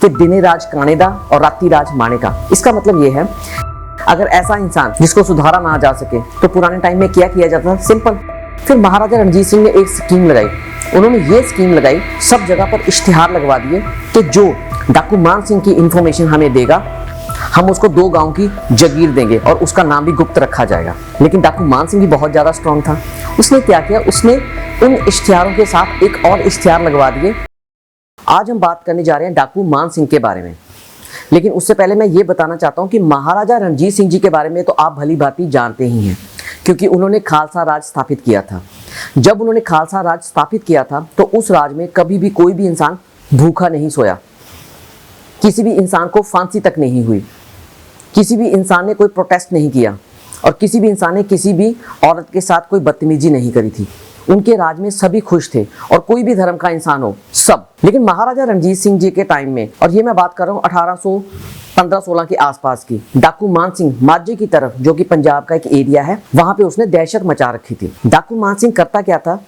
कि दिने राज कानेदा और राती राज मानेका। इसका मतलब ये है, अगर ऐसा इंसान जिसको सुधारा ना जा सके तो पुराने टाइम में क्या किया जाता था? सिंपल। फिर महाराजा रणजीत सिंह ने एक स्कीम लगाई। उन्होंने ये स्कीम लगाई, सब जगह पर इश्तिहार लगवा दिए कि जो डाकू मान सिंह की इंफॉर्मेशन हमें देगा, हम उसको 2 गांव की जगीर देंगे और उसका नाम भी गुप्त रखा जाएगा। लेकिन डाकू मान सिंह भी बहुत ज़्यादा स्ट्रांग था। उसने क्या किया, उसने उन इश्तिहारों के साथ एक और इश्तिहार लगवा दिए। आज हम बात करने जा रहे हैं डाकू मान सिंह के बारे में, लेकिन उससे पहले मैं ये बताना चाहता हूँ कि महाराजा रणजीत सिंह जी के बारे में तो आप भली भांति जानते ही हैं, क्योंकि उन्होंने खालसा राज स्थापित किया था। जब उन्होंने खालसा राज स्थापित किया था तो उस राज में कभी भी कोई भी इंसान भूखा नहीं सोया, किसी भी इंसान को फांसी तक नहीं हुई, किसी भी इंसान ने कोई प्रोटेस्ट नहीं किया और किसी भी इंसान ने किसी भी औरत के साथ कोई बदतमीजी नहीं करी थी। उनके राज में सभी खुश थे और कोई भी धर्म का इंसान हो, सब। लेकिन महाराजा रणजीत सिंह जी के टाइम में, और ये मैं बात कर रहा हूँ 1815-16 के आसपास की, डाकू मान सिंह माझे की तरफ, जो कि पंजाब का एक एरिया है, वहां पे उसने दहशत मचा रखी थी। डाकू मान सिंह करता क्या था,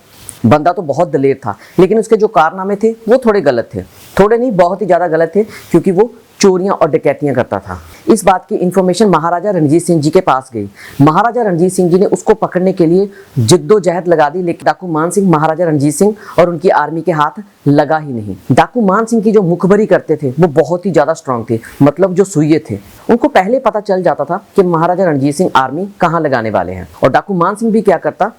बंदा तो बहुत दलेर था, लेकिन उसके जो कारनामे थे वो थोड़े गलत थे। थोड़े नहीं, बहुत ही ज्यादा गलत थे, क्योंकि वो चोरियां और डकैतियां करता था। इस बात की इंफॉर्मेशन महाराजा रणजीत सिंह जी के पास गई। महाराजा रणजीत सिंह जी ने उसको पकड़ने के लिए जिद्दोजहद लगा दी, लेकिन डाकू मान सिंह महाराजा रणजीत सिंह और उनकी आर्मी के हाथ लगा ही नहीं। डाकू मान सिंह की जो मुखबरी करते थे वो बहुत ही ज्यादा स्ट्रांग थे, मतलब जो सुइये थे, उनको पहले पता चल जाता था कि महाराजा रणजीत सिंह आर्मी कहाँ लगाने वाले हैं। और डाकू मान सिंह भी क्या करता,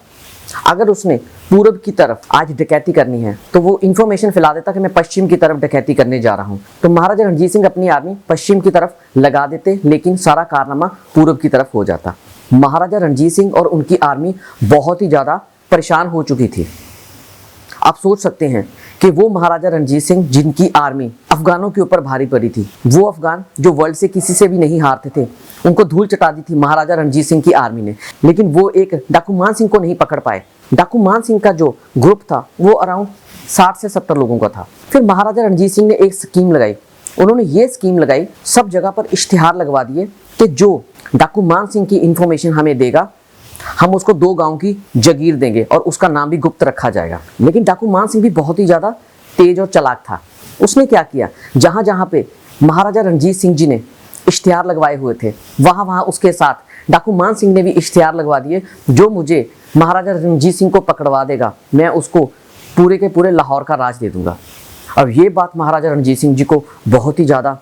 अगर उसने पूरब की तरफ आज डकैती करनी है तो वो इंफॉर्मेशन फैला देता कि मैं पश्चिम की तरफ डकैती करने जा रहा हूं। तो महाराजा रणजीत सिंह अपनी आर्मी पश्चिम की तरफ लगा देते, लेकिन सारा कारनामा पूरब की तरफ हो जाता। महाराजा रणजीत सिंह और उनकी आर्मी बहुत ही ज्यादा परेशान हो चुकी थी। आप सोच सकते हैं कि वो महाराजा रणजीत सिंह जिनकी आर्मी अफगानों के ऊपर भारी पड़ी थी, वो अफगान जो वर्ल्ड से किसी से भी नहीं हारते थे, उनको धूल चटा दी थी महाराजा रणजीत सिंह की आर्मी ने। लेकिन वो एक डाकू मान सिंह को नहीं पकड़ पाए। डाकू मान सिंह का जो ग्रुप था वो अराउंड 60 से 70 लोगों का था। फिर महाराजा रणजीत सिंह ने एक स्कीम लगाई। उन्होंने ये स्कीम लगाई, सब जगह पर इश्तिहार लगवा दिए कि जो डाकू मान सिंह की इंफॉर्मेशन हमें देगा, हम उसको 2 गांव की जगीर देंगे और उसका नाम भी गुप्त रखा जाएगा। लेकिन डाकू मान सिंह भी बहुत ही ज्यादा तेज और चालाक था। उसने क्या किया, जहां जहां पे महाराजा रणजीत सिंह जी ने इश्तिहार लगवाए हुए थे, वहां वहां उसके साथ डाकू मान सिंह ने भी इश्तिहार लगवा दिए, जो मुझे महाराजा रणजीत सिंह को पकड़वा देगा, मैं उसको पूरे के पूरे लाहौर का राज दे दूंगा। और ये बात महाराजा रणजीत सिंह जी को बहुत ही ज्यादा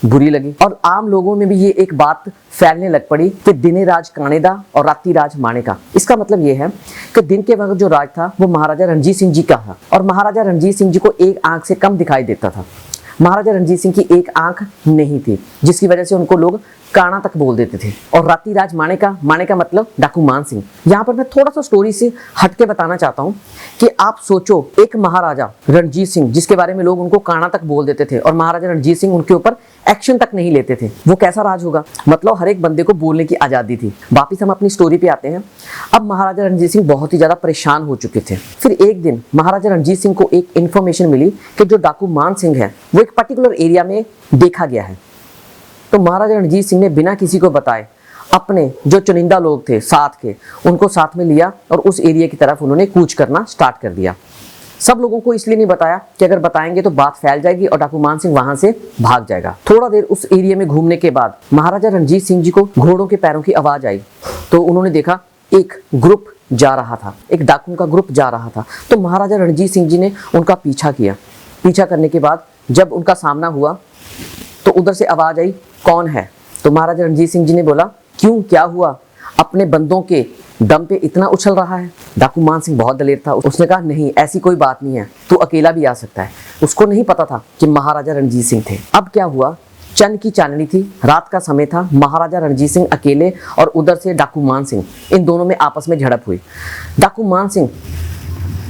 बुरी लगी और आम लोगों में भी ये एक बात फैलने लग पड़ी कि दिने राज कानेदा और राती राज मानेका। इसका मतलब ये है कि दिन के वक्त जो राज था वो महाराजा रणजीत सिंह जी का था और महाराजा रणजीत सिंह जी को एक आंख से कम दिखाई देता था। महाराजा रणजीत सिंह की एक आंख नहीं थी, जिसकी वजह से उनको लोग काना तक बोल देते थे। और राती राज मानेका, मानेका मतलब डाकू मान सिंह। यहाँ पर मैं थोड़ा सा स्टोरी से हटके बताना चाहता हूँ कि आप सोचो, एक महाराजा रणजीत सिंह जिसके बारे में लोग उनको काना तक बोल देते थे और महाराजा रणजीत सिंह उनके ऊपर एक्शन तक नहीं लेते थे, वो कैसा राज होगा। मतलब हर एक बंदे को बोलने की आजादी थी। वापिस हम अपनी स्टोरी पे आते हैं। अब महाराजा रणजीत सिंह बहुत ही ज्यादा परेशान हो चुके थे। फिर एक दिन महाराजा रणजीत सिंह को एक इंफॉर्मेशन मिली कि जो डाकू मान सिंह है वो एक पर्टिकुलर एरिया में देखा गया है। तो महाराजा रणजीत सिंह ने बिना किसी को बताए अपने जो चुनिंदा लोग थे साथ के, उनको साथ में लिया और उस एरिया की तरफ उन्होंने कूच करना स्टार्ट कर दिया। सब लोगों को इसलिए नहीं बताया कि अगर बताएंगे तो बात फैल जाएगी और डाकू मान सिंह वहां से भाग जाएगा। थोड़ा देर उस एरिया में घूमने के बाद महाराजा रणजीत सिंह जी को घोड़ों के पैरों की आवाज आई। तो उन्होंने देखा एक ग्रुप जा रहा था, एक डाकुओं का ग्रुप जा रहा था। तो महाराजा रणजीत सिंह जी ने उनका पीछा किया। पीछा करने के बाद जब उनका सामना हुआ तो उधर से आवाज आई, कौन है? तो महाराजा रणजीत सिंह जी ने बोला, क्यों, क्या हुआ? अपने बंदों के दम पे इतना उछल रहा है? डाकू मान सिंह बहुत दलेर था। उसने कहा, नहीं, ऐसी कोई बात नहीं है, तू अकेला भी आ सकता है। उसको नहीं पता था कि महाराजा रणजीत सिंह थे। अब क्या हुआ, चंद की चांदनी थी, रात का समय था, महाराजा रणजीत सिंह अकेले और उधर से डाकू मान सिंह, इन दोनों में आपस में झड़प हुई। डाकू मान सिंह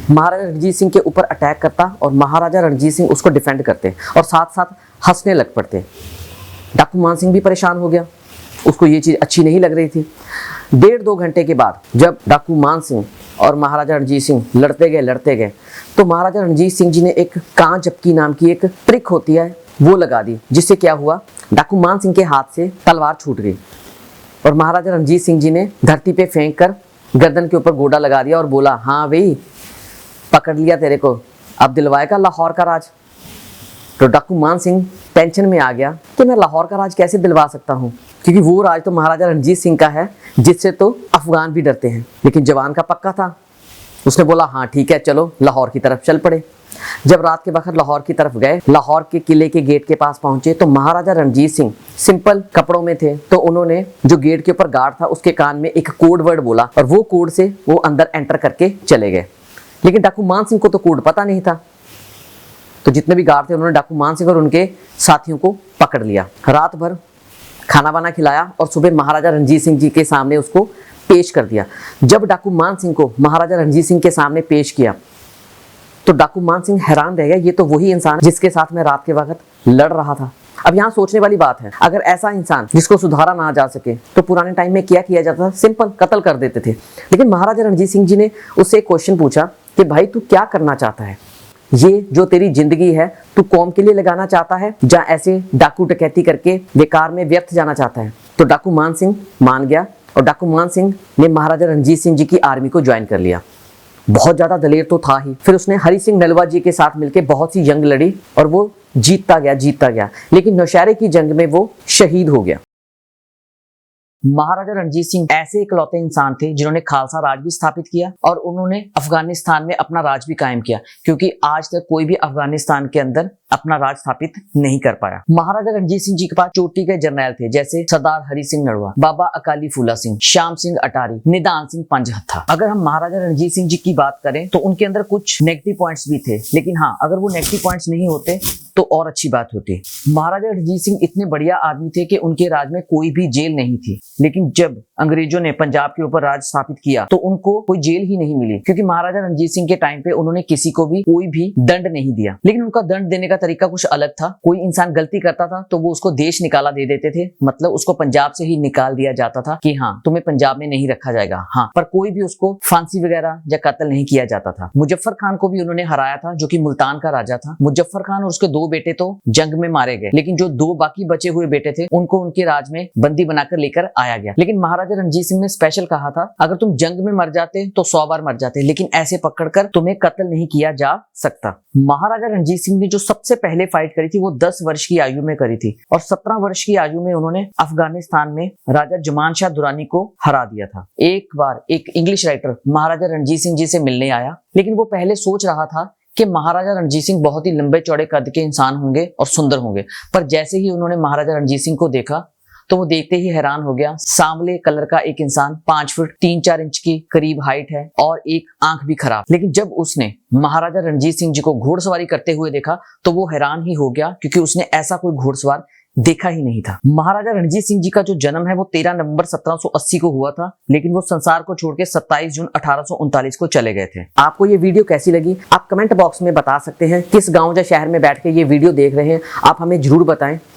महाराजा रणजीत सिंह के ऊपर अटैक करता और महाराजा रणजीत सिंह उसको डिफेंड करते और साथ साथ हंसने लग पड़ते। डाकू मान सिंह भी परेशान हो गया, उसको ये चीज अच्छी नहीं लग रही थी। 1.5-2 घंटे के बाद जब डाकू मान सिंह और महाराजा रणजीत सिंह लड़ते गए तो महाराजा रणजीत सिंह जी ने एक कांच झपकी नाम की एक ट्रिक होती है वो लगा दी, जिससे क्या हुआ, डाकू मान सिंह के हाथ से तलवार छूट गई और महाराजा रणजीत सिंह जी ने धरती पे फेंक कर गर्दन के ऊपर गोडा लगा दिया और बोला, हाँ भाई, पकड़ लिया तेरे को, अब दिलवाएगा लाहौर का राज। तो डाकू मान सिंह टेंशन में आ गया कि मैं लाहौर का राज कैसे दिलवा सकता हूँ, क्योंकि वो राज तो महाराजा रणजीत सिंह का है जिससे तो अफगान भी डरते हैं। लेकिन जवान का पक्का था, उसने बोला हाँ ठीक है चलो लाहौर की तरफ चल पड़े। जब रात के वक्त लाहौर की तरफ गए, लाहौर के किले के गेट के पास पहुंचे तो महाराजा रणजीत सिंह सिंपल कपड़ों में थे। तो उन्होंने जो गेट के ऊपर गार्ड था उसके कान में एक कोड वर्ड बोला और वो कोड से वो अंदर एंटर करके चले गए। लेकिन डाकू मान सिंह को तो कोड पता नहीं था, तो जितने भी गार्ड थे उन्होंने डाकू मान सिंह और उनके साथियों को पकड़ लिया, रात भर खाना वाना खिलाया और सुबह महाराजा रणजीत सिंह जी के सामने उसको पेश कर दिया। जब डाकू मान सिंह को महाराजा रणजीत सिंह के सामने पेश किया तो डाकू मान सिंह हैरान रह गया, ये तो वही इंसान जिसके साथ मैं रात के वक्त लड़ रहा था। अब यहाँ सोचने वाली बात है, अगर ऐसा इंसान जिसको सुधारा ना जा सके तो पुराने टाइम में क्या किया जाता था, सिंपल कत्ल कर देते थे। लेकिन महाराजा रणजीत सिंह जी ने उससे एक क्वेश्चन पूछा कि भाई तू क्या करना चाहता है, ये जो तेरी जिंदगी है तू कौम के लिए लगाना चाहता है या ऐसे डाकू डकैती करके बेकार में व्यर्थ जाना चाहता है। तो डाकू मान सिंह मान गया और डाकू मान सिंह ने महाराजा रणजीत सिंह जी की आर्मी को ज्वाइन कर लिया। बहुत ज्यादा दलेर तो था ही। फिर उसने हरि सिंह नलवा जी के साथ मिलकर बहुत सी जंग लड़ी और वो जीतता गया, लेकिन नौशहरे की जंग में वो शहीद हो गया। महाराजा रणजीत सिंह ऐसे इकलौते इंसान थे जिन्होंने खालसा राज भी स्थापित किया और उन्होंने अफगानिस्तान में अपना राज भी कायम किया, क्योंकि आज तक कोई भी अफगानिस्तान के अंदर अपना राज स्थापित नहीं कर पाया। महाराजा रणजीत सिंह जी के पास चोटी के जर्नैल थे जैसे सरदार हरि सिंह नलवा, बाबा अकाली फूला सिंह, श्याम सिंह अटारी, निदान सिंह पंजहत्था। अगर हम महाराजा रणजीत सिंह जी की बात करें तो उनके अंदर कुछ नेगेटिव पॉइंट्स भी थे, लेकिन हाँ अगर वो नेगेटिव पॉइंट्स नहीं होते तो और अच्छी बात होती। महाराजा रणजीत सिंह इतने बढ़िया आदमी थे कि उनके राज में कोई भी जेल नहीं थी, लेकिन जब अंग्रेजों ने पंजाब के ऊपर राज स्थापित किया तो उनको कोई जेल ही नहीं मिली, क्योंकि महाराजा रणजीत सिंह के टाइम पे उन्होंने किसी को भी कोई भी दंड नहीं दिया। लेकिन उनका दंड देने का तरीका कुछ अलग था। कोई इंसान गलती करता था तो वो उसको देश निकाला दे देते थे, मतलब उसको पंजाब से ही निकाल दिया जाता था कि हाँ तुम्हें पंजाब में नहीं रखा जाएगा। हाँ, पर कोई भी उसको फांसी वगैरह या कत्ल नहीं किया जाता था। मुजफ्फर खान को भी उन्होंने हराया था जो कि मुल्तान का राजा था। मुजफ्फर खान और उसके 2 बेटे तो जंग में मारे गए, लेकिन जो 2 बाकी बचे हुए बेटे थे उनको उनके राज में बंदी बनाकर लेकर आया गया। लेकिन महाराजा रणजीत सिंह ने स्पेशल कहा था अगर तुम जंग में मर जाते तो 100 बार मर जाते, लेकिन ऐसे पकड़कर तुम्हें कत्ल नहीं किया जा सकता। महाराजा रणजीत सिंह ने जो सबसे पहले फाइट करी थी वो 10 वर्ष की आयु में करी थी और 17 वर्ष की आयु में उन्होंने अफगानिस्तान में राजा जुमान शाह दुरानी को हरा दिया था। एक बार एक इंग्लिश राइटर महाराजा रणजीत सिंह जी से मिलने आया, लेकिन वो पहले सोच रहा था कि महाराजा रणजीत सिंह बहुत ही लंबे चौड़े कद के इंसान होंगे और सुंदर होंगे, पर जैसे ही उन्होंने महाराजा रणजीत सिंह को देखा तो वो देखते ही हैरान हो गया। सांवले कलर का एक इंसान, 5 फुट 3-4 इंच की करीब हाइट है और एक आंख भी खराब। लेकिन जब उसने महाराजा रणजीत सिंह जी को घोड़सवारी करते हुए देखा तो वो हैरान ही हो गया, क्योंकि उसने ऐसा कोई घोड़सवार देखा ही नहीं था। महाराजा रणजीत सिंह जी का जो जन्म है वो 13 नवंबर 1780 को हुआ था, लेकिन वो संसार को छोड़ के 27 जून 1839 को चले गए थे। आपको ये वीडियो कैसी लगी आप कमेंट बॉक्स में बता सकते हैं। किस गांव या शहर में बैठ के ये वीडियो देख रहे हैं आप हमें जरूर बताएं।